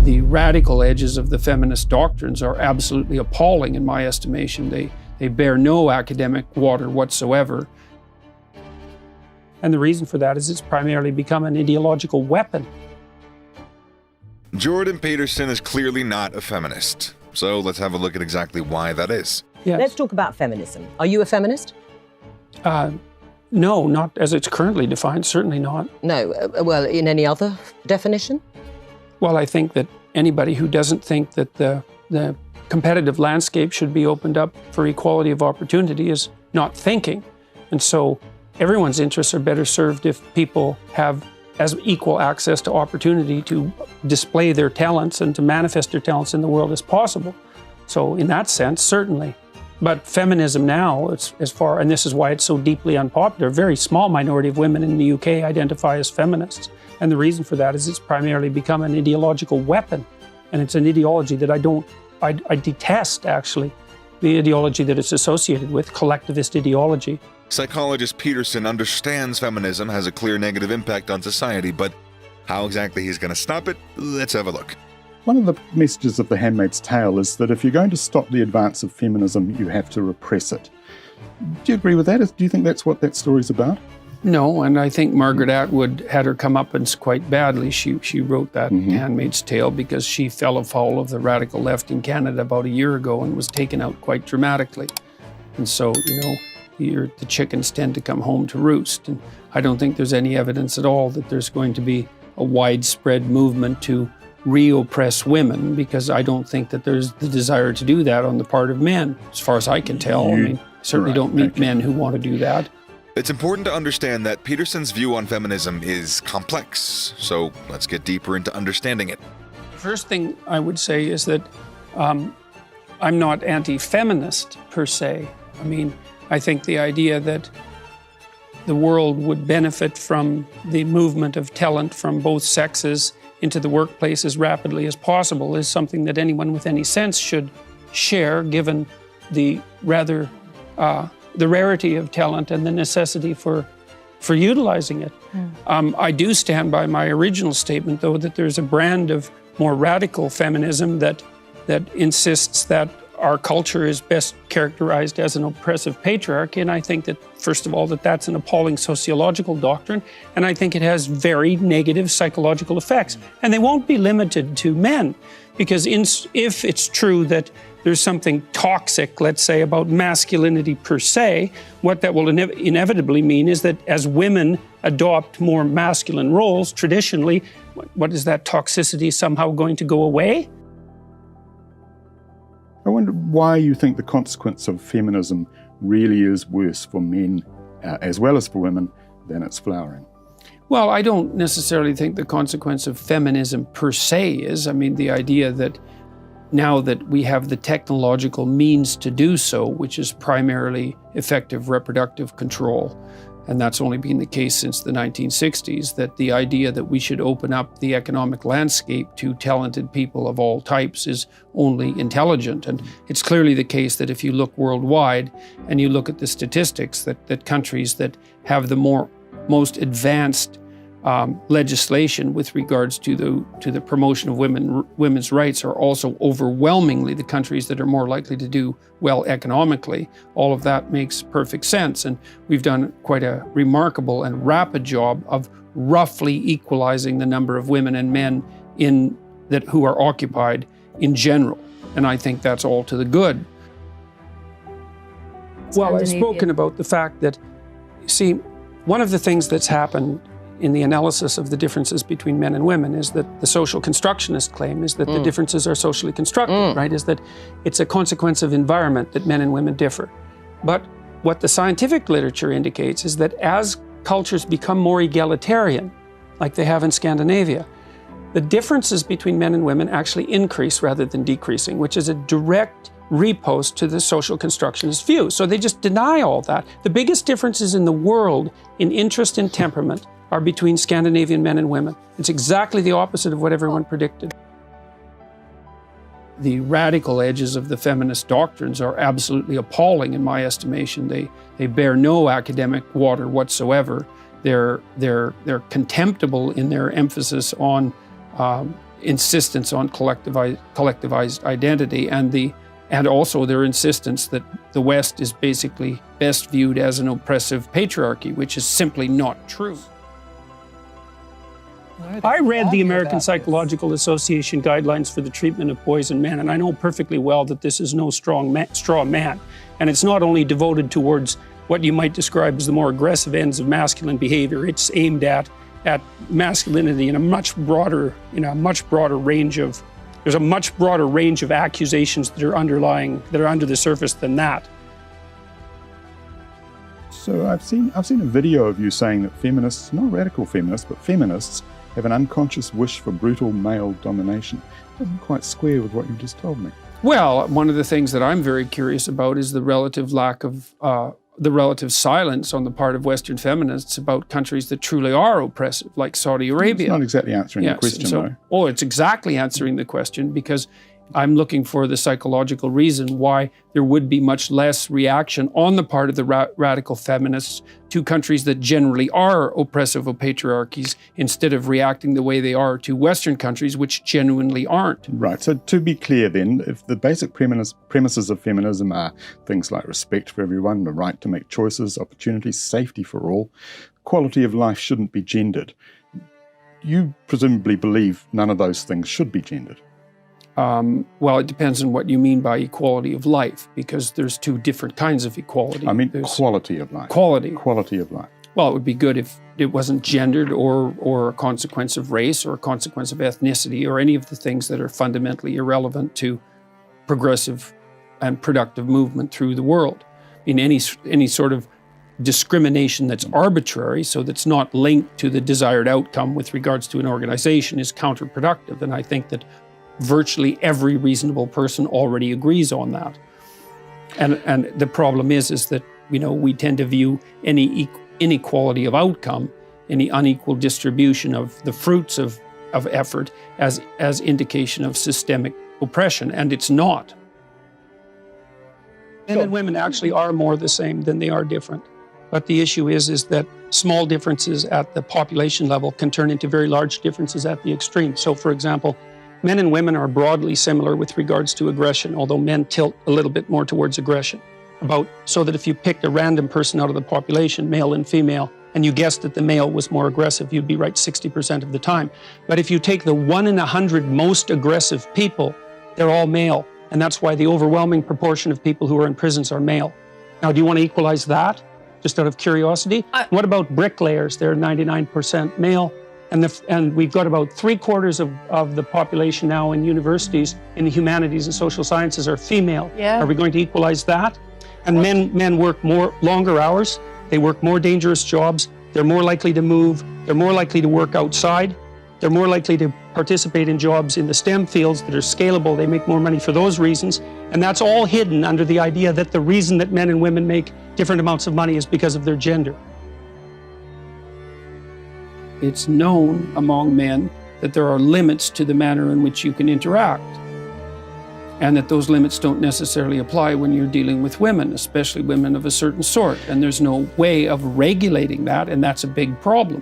The radical edges of the feminist doctrines are absolutely appalling in my estimation. They bear no academic water whatsoever. And the reason for that is it's primarily become an ideological weapon. Jordan Peterson is clearly not a feminist. So let's have a look at exactly why that is. Yes. Let's talk about feminism. Are you a feminist? No, not as it's currently defined, certainly not. No. Well, in any other definition? Well, I think that anybody who doesn't think that the competitive landscape should be opened up for equality of opportunity is not thinking. And so everyone's interests are better served if people have as equal access to opportunity to display their talents and to manifest their talents in the world as possible. So in that sense, certainly. But feminism now, and this is why it's so deeply unpopular, a very small minority of women in the UK identify as feminists. And the reason for that is it's primarily become an ideological weapon. And it's an ideology that I detest, actually, the ideology that it's associated with, collectivist ideology. Psychologist Peterson understands feminism has a clear negative impact on society, but how exactly he's going to stop it? Let's have a look. One of the messages of The Handmaid's Tale is that if you're going to stop the advance of feminism, you have to repress it. Do you agree with that? Do you think that's what that story's about? No, and I think Margaret Atwood had her comeuppance quite badly. She wrote that Handmaid's Tale because she fell afoul of the radical left in Canada about a year ago and was taken out quite dramatically. And so, the chickens tend to come home to roost. And I don't think there's any evidence at all that there's going to be a widespread movement to re-oppress women, because I don't think that there's the desire to do that on the part of men, as far as I can tell. I certainly don't meet men who want to do that. It's important to understand that Peterson's view on feminism is complex, so let's get deeper into understanding it. The first thing I would say is that I'm not anti-feminist per se. I think the idea that the world would benefit from the movement of talent from both sexes into the workplace as rapidly as possible is something that anyone with any sense should share, given the the rarity of talent and the necessity for utilizing it. I do stand by my original statement, though, that there's a brand of more radical feminism that insists that our culture is best characterized as an oppressive patriarchy, and I think that, first of all, that's an appalling sociological doctrine, and I think it has very negative psychological effects. And they won't be limited to men, because if it's true that there's something toxic, let's say, about masculinity per se, what that will inevitably mean is that as women adopt more masculine roles, traditionally, what is that toxicity somehow going to go away? I wonder why you think the consequence of feminism really is worse for men, as well as for women, than its flowering. Well, I don't necessarily think the consequence of feminism per se is. The idea that now that we have the technological means to do so, which is primarily effective reproductive control, and that's only been the case since the 1960s, that the idea that we should open up the economic landscape to talented people of all types is only intelligent. And it's clearly the case that if you look worldwide and you look at the statistics, that countries that have the most advanced legislation with regards to the promotion of women's rights are also overwhelmingly the countries that are more likely to do well economically. All of that makes perfect sense, and we've done quite a remarkable and rapid job of roughly equalizing the number of women and men who are occupied in general, and I think that's all to the good. Well, I've spoken about the fact that, one of the things that's happened in the analysis of the differences between men and women is that the social constructionist claim is that the differences are socially constructed, right? Is that it's a consequence of environment that men and women differ. But what the scientific literature indicates is that as cultures become more egalitarian, like they have in Scandinavia, the differences between men and women actually increase rather than decreasing, which is a direct repost to the social constructionist view. So they just deny all that. The biggest differences in the world in interest and temperament are between Scandinavian men and women. It's exactly the opposite of what everyone predicted. The radical edges of the feminist doctrines are absolutely appalling in my estimation. They bear no academic water whatsoever. They're contemptible in their emphasis on insistence on collectivized identity, and also their insistence that the West is basically best viewed as an oppressive patriarchy, which is simply not true. I read the American Psychological Association guidelines for the treatment of boys and men, and I know perfectly well that this is no straw man. And it's not only devoted towards what you might describe as the more aggressive ends of masculine behavior. It's aimed at masculinity in a much broader range of. There's a much broader range of accusations that are under the surface than that. So I've seen a video of you saying that feminists, not radical feminists, but feminists, have an unconscious wish for brutal male domination. It doesn't quite square with what you just told me. Well, one of the things that I'm very curious about is the relative lack of, the relative silence on the part of Western feminists about countries that truly are oppressive, like Saudi Arabia. It's not exactly answering the question, though. Oh, it's exactly answering the question, because I'm looking for the psychological reason why there would be much less reaction on the part of the radical feminists to countries that generally are oppressive of patriarchies, instead of reacting the way they are to Western countries which genuinely aren't. Right. So to be clear then, if the basic premises of feminism are things like respect for everyone, the right to make choices, opportunities, safety for all, quality of life shouldn't be gendered, you presumably believe none of those things should be gendered. Well, it depends on what you mean by equality of life, because there's two different kinds of equality. I mean quality of life. Quality of life. Well, it would be good if it wasn't gendered or a consequence of race or a consequence of ethnicity or any of the things that are fundamentally irrelevant to progressive and productive movement through the world. In any sort of discrimination that's arbitrary, so that's not linked to the desired outcome with regards to an organization, is counterproductive. And I think that virtually every reasonable person already agrees on that. And the problem is that, we tend to view any inequality of outcome, any unequal distribution of the fruits of effort as indication of systemic oppression, and it's not. Men and women actually are more the same than they are different. But the issue is that small differences at the population level can turn into very large differences at the extreme. So, for example, men and women are broadly similar with regards to aggression, although men tilt a little bit more towards aggression. So that if you picked a random person out of the population, male and female, and you guessed that the male was more aggressive, you'd be right 60% of the time. But if you take the 1 in 100 most aggressive people, they're all male. And that's why the overwhelming proportion of people who are in prisons are male. Now, do you want to equalize that, just out of curiosity? What about bricklayers? They're 99% male. And we've got about 3/4 of the population now in universities in the humanities and social sciences are female. Yeah. Are we going to equalize that? And men work longer hours. They work more dangerous jobs. They're more likely to move. They're more likely to work outside. They're more likely to participate in jobs in the STEM fields that are scalable. They make more money for those reasons. And that's all hidden under the idea that the reason that men and women make different amounts of money is because of their gender. It's known among men that there are limits to the manner in which you can interact, and that those limits don't necessarily apply when you're dealing with women, especially women of a certain sort. And there's no way of regulating that, and that's a big problem.